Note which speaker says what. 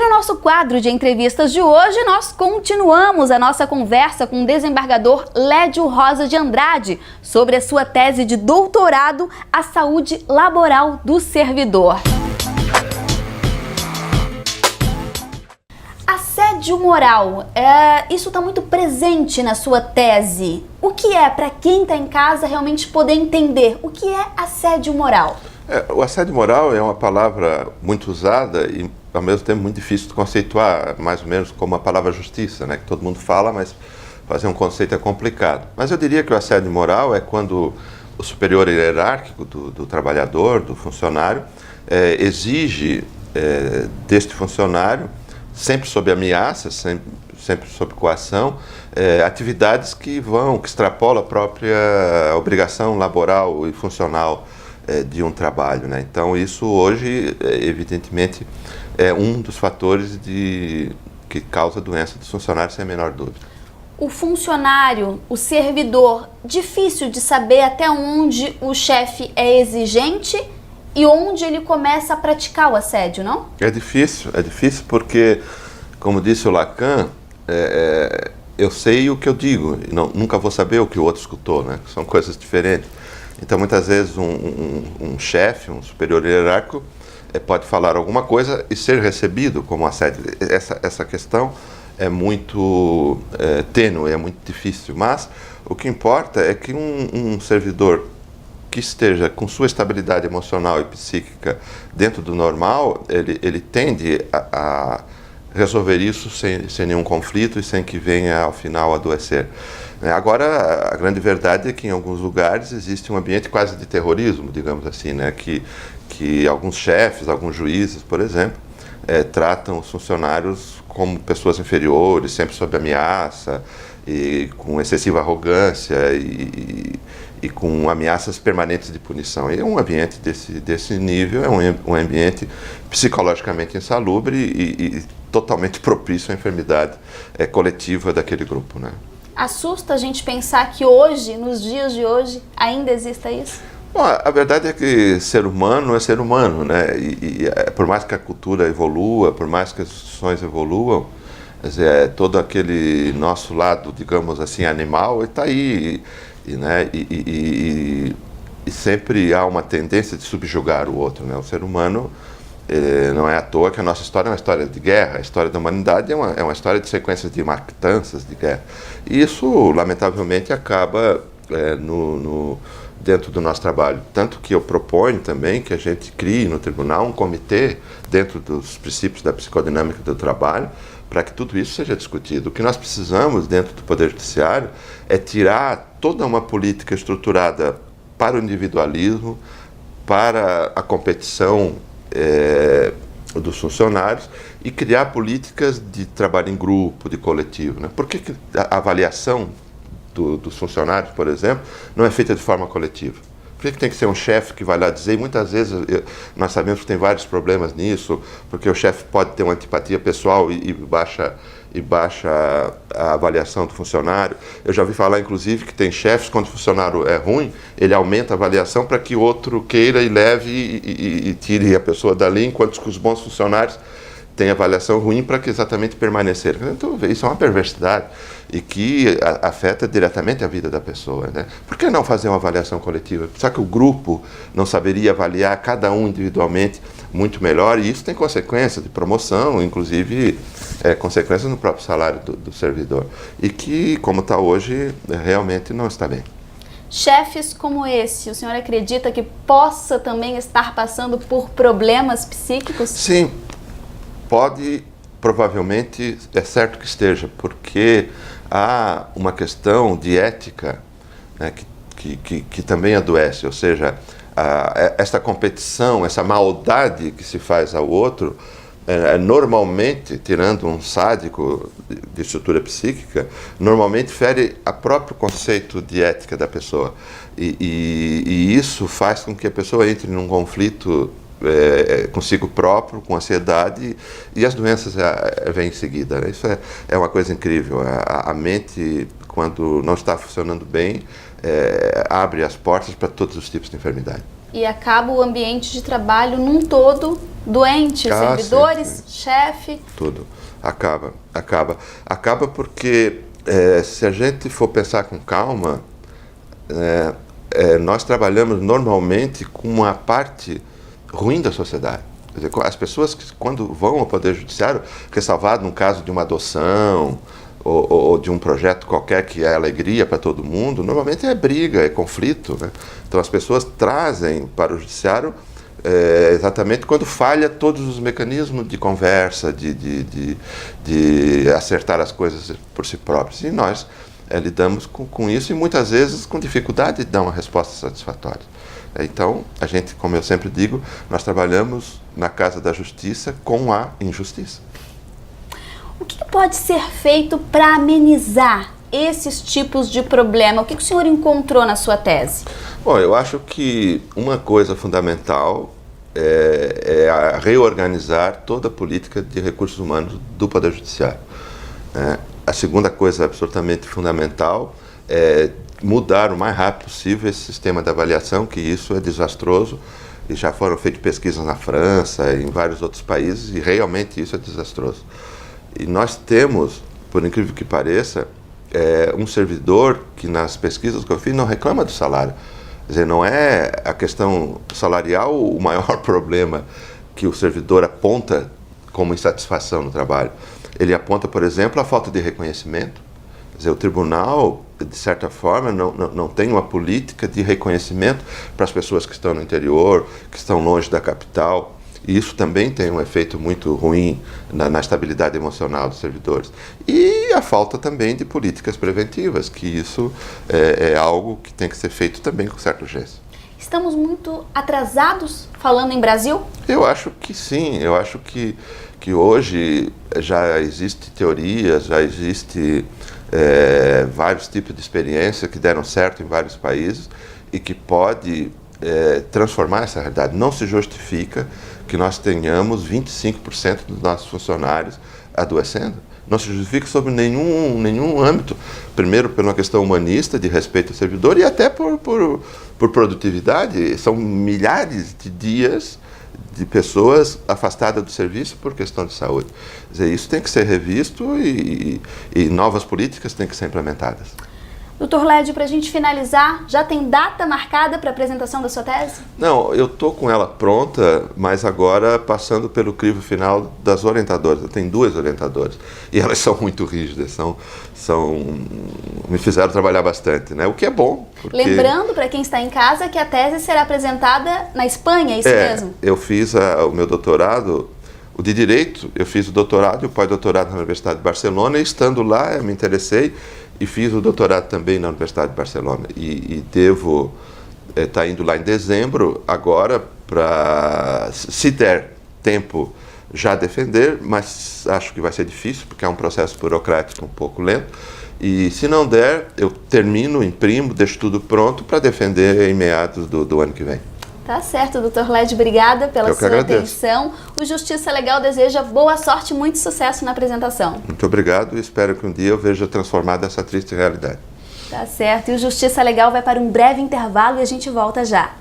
Speaker 1: no nosso quadro de entrevistas de hoje, nós continuamos a nossa conversa com o desembargador Lédio Rosa de Andrade sobre a sua tese de doutorado, A Saúde Laboral do Servidor. Assédio moral, isso está muito presente na sua tese. O que é, para quem está em casa, realmente poder entender o que é assédio moral?
Speaker 2: O assédio moral é uma palavra muito usada e, ao mesmo tempo, muito difícil de conceituar, mais ou menos como a palavra justiça, né? Que todo mundo fala, mas fazer um conceito é complicado. Mas eu diria que o assédio moral é quando o superior hierárquico do trabalhador, do funcionário, exige deste funcionário, sempre sob ameaça, sempre sob coação, atividades que extrapolam a própria obrigação laboral e funcional de um trabalho, né? Então isso hoje, evidentemente, é um dos fatores que causa doença dos funcionários, sem a menor dúvida.
Speaker 1: O funcionário, o servidor, difícil de saber até onde o chefe é exigente e onde ele começa a praticar o assédio, não?
Speaker 2: É difícil porque, como disse o Lacan, eu sei o que eu digo, e nunca vou saber o que o outro escutou, né? São coisas diferentes. Então, muitas vezes, um chefe, um superior hierárquico, pode falar alguma coisa e ser recebido como assédio. Essa questão é muito tênue, é muito difícil. Mas o que importa é que um servidor que esteja com sua estabilidade emocional e psíquica dentro do normal, ele tende a resolver isso sem nenhum conflito e sem que venha, ao final, adoecer. Agora, a grande verdade é que em alguns lugares existe um ambiente quase de terrorismo, digamos assim, né? Que alguns chefes, alguns juízes, por exemplo, tratam os funcionários como pessoas inferiores, sempre sob ameaça, e com excessiva arrogância e com ameaças permanentes de punição. E um ambiente desse nível é um ambiente psicologicamente insalubre e totalmente propício à enfermidade coletiva daquele grupo, né?
Speaker 1: Assusta a gente pensar que hoje, nos dias de hoje, ainda exista isso?
Speaker 2: Bom, a verdade é que ser humano é ser humano, né? E por mais que a cultura evolua, por mais que as instituições evoluam, quer dizer, todo aquele nosso lado, digamos assim, animal, está aí, né? E sempre há uma tendência de subjugar o outro, né? O ser humano, não é à toa que a nossa história é uma história de guerra. A história da humanidade é uma história de sequências de matanças, de guerra. E isso, lamentavelmente, acaba dentro do nosso trabalho. Tanto que eu proponho também que a gente crie no tribunal um comitê dentro dos princípios da psicodinâmica do trabalho para que tudo isso seja discutido. O que nós precisamos dentro do Poder Judiciário é tirar toda uma política estruturada para o individualismo, para a competição dos funcionários e criar políticas de trabalho em grupo, de coletivo, né? Por que a avaliação dos funcionários, por exemplo, não é feita de forma coletiva? Por que tem que ser um chefe que vai lá dizer? E muitas vezes nós sabemos que tem vários problemas nisso, porque o chefe pode ter uma antipatia pessoal e baixa a avaliação do funcionário. Eu já ouvi falar, inclusive, que tem chefes, quando o funcionário é ruim, ele aumenta a avaliação para que outro queira e leve e tire a pessoa dali, enquanto que os bons funcionários têm avaliação ruim para que exatamente permanecer. Então, isso é uma perversidade e que afeta diretamente a vida da pessoa, né? Por que não fazer uma avaliação coletiva? Será que o grupo não saberia avaliar cada um individualmente muito melhor? E isso tem consequências de promoção, inclusive consequências no próprio salário do servidor. E que, como está hoje, realmente não está bem.
Speaker 1: Chefes como esse, o senhor acredita que possa também estar passando por problemas psíquicos?
Speaker 2: Sim, pode, provavelmente, é certo que esteja, porque há uma questão de ética, né, que também adoece, ou seja, essa competição, essa maldade que se faz ao outro, normalmente, tirando um sádico de estrutura psíquica, normalmente fere a próprio conceito de ética da pessoa. E isso faz com que a pessoa entre num conflito consigo próprio, com ansiedade, e as doenças vêm em seguida, né? Isso é uma coisa incrível. A mente, quando não está funcionando bem, abre as portas para todos os tipos de enfermidade.
Speaker 1: e acaba o ambiente de trabalho num todo doente, servidores,
Speaker 2: sim.
Speaker 1: chefe.
Speaker 2: Tudo. Acaba porque se a gente for pensar com calma, nós trabalhamos normalmente com uma parte ruim da sociedade. Quer dizer, as pessoas que quando vão ao Poder Judiciário, ressalvado num caso de uma adoção ou de um projeto qualquer que é alegria para todo mundo, normalmente é briga, é conflito, né? Então as pessoas trazem para o Judiciário exatamente quando falha todos os mecanismos de conversa, de acertar as coisas por si próprios. E nós lidamos com isso e muitas vezes com dificuldade de dar uma resposta satisfatória. Então, a gente, como eu sempre digo, nós trabalhamos na Casa da Justiça com a injustiça.
Speaker 1: O que pode ser feito para amenizar esses tipos de problema? O que o senhor encontrou na sua tese?
Speaker 2: Bom, eu acho que uma coisa fundamental é reorganizar toda a política de recursos humanos do Poder Judiciário. A segunda coisa absolutamente fundamental é mudar o mais rápido possível esse sistema de avaliação, que isso é desastroso, e já foram feitas pesquisas na França e em vários outros países, e realmente isso é desastroso. E nós temos, por incrível que pareça, um servidor que nas pesquisas que eu fiz não reclama do salário. Quer dizer, não é a questão salarial o maior problema que o servidor aponta como insatisfação no trabalho. Ele aponta, por exemplo, a falta de reconhecimento. Quer dizer, o tribunal, de certa forma, não tem uma política de reconhecimento para as pessoas que estão no interior, que estão longe da capital. E isso também tem um efeito muito ruim na estabilidade emocional dos servidores. E a falta também de políticas preventivas, que isso é algo que tem que ser feito também com certa urgência.
Speaker 1: Estamos muito atrasados falando em Brasil?
Speaker 2: Eu acho que sim. Eu acho que hoje já existem teorias, já existe vários tipos de experiência que deram certo em vários países e que pode transformar essa realidade. Não se justifica que nós tenhamos 25% dos nossos funcionários adoecendo. Não se justifica sobre nenhum âmbito. Primeiro, por uma questão humanista, de respeito ao servidor, e até por produtividade. São milhares de dias de pessoas afastadas do serviço por questão de saúde. Quer dizer, isso tem que ser revisto e novas políticas têm que ser implementadas.
Speaker 1: Doutor Lédio, para a gente finalizar, já tem data marcada para a apresentação da sua tese?
Speaker 2: Não, eu estou com ela pronta, mas agora passando pelo crivo final das orientadoras. Eu tenho 2 orientadoras e elas são muito rígidas, me fizeram trabalhar bastante, né? O que é bom. Porque...
Speaker 1: Lembrando para quem está em casa que a tese será apresentada na Espanha, é isso mesmo?
Speaker 2: Eu fiz o meu doutorado, o de Direito, eu fiz o doutorado e o pós-doutorado na Universidade de Barcelona, e estando lá eu me interessei e fiz o doutorado também na Universidade de Barcelona. E devo estar indo lá em dezembro, agora, para, se der tempo, já defender, mas acho que vai ser difícil, porque é um processo burocrático um pouco lento. E se não der, eu termino, imprimo, deixo tudo pronto para defender em meados do ano que vem.
Speaker 1: Tá certo, doutor Lédio, obrigada pela sua atenção. O Justiça Legal deseja boa sorte e muito sucesso na apresentação.
Speaker 2: Muito obrigado e espero que um dia eu veja transformada essa triste realidade.
Speaker 1: Tá certo, e o Justiça Legal vai para um breve intervalo e a gente volta já.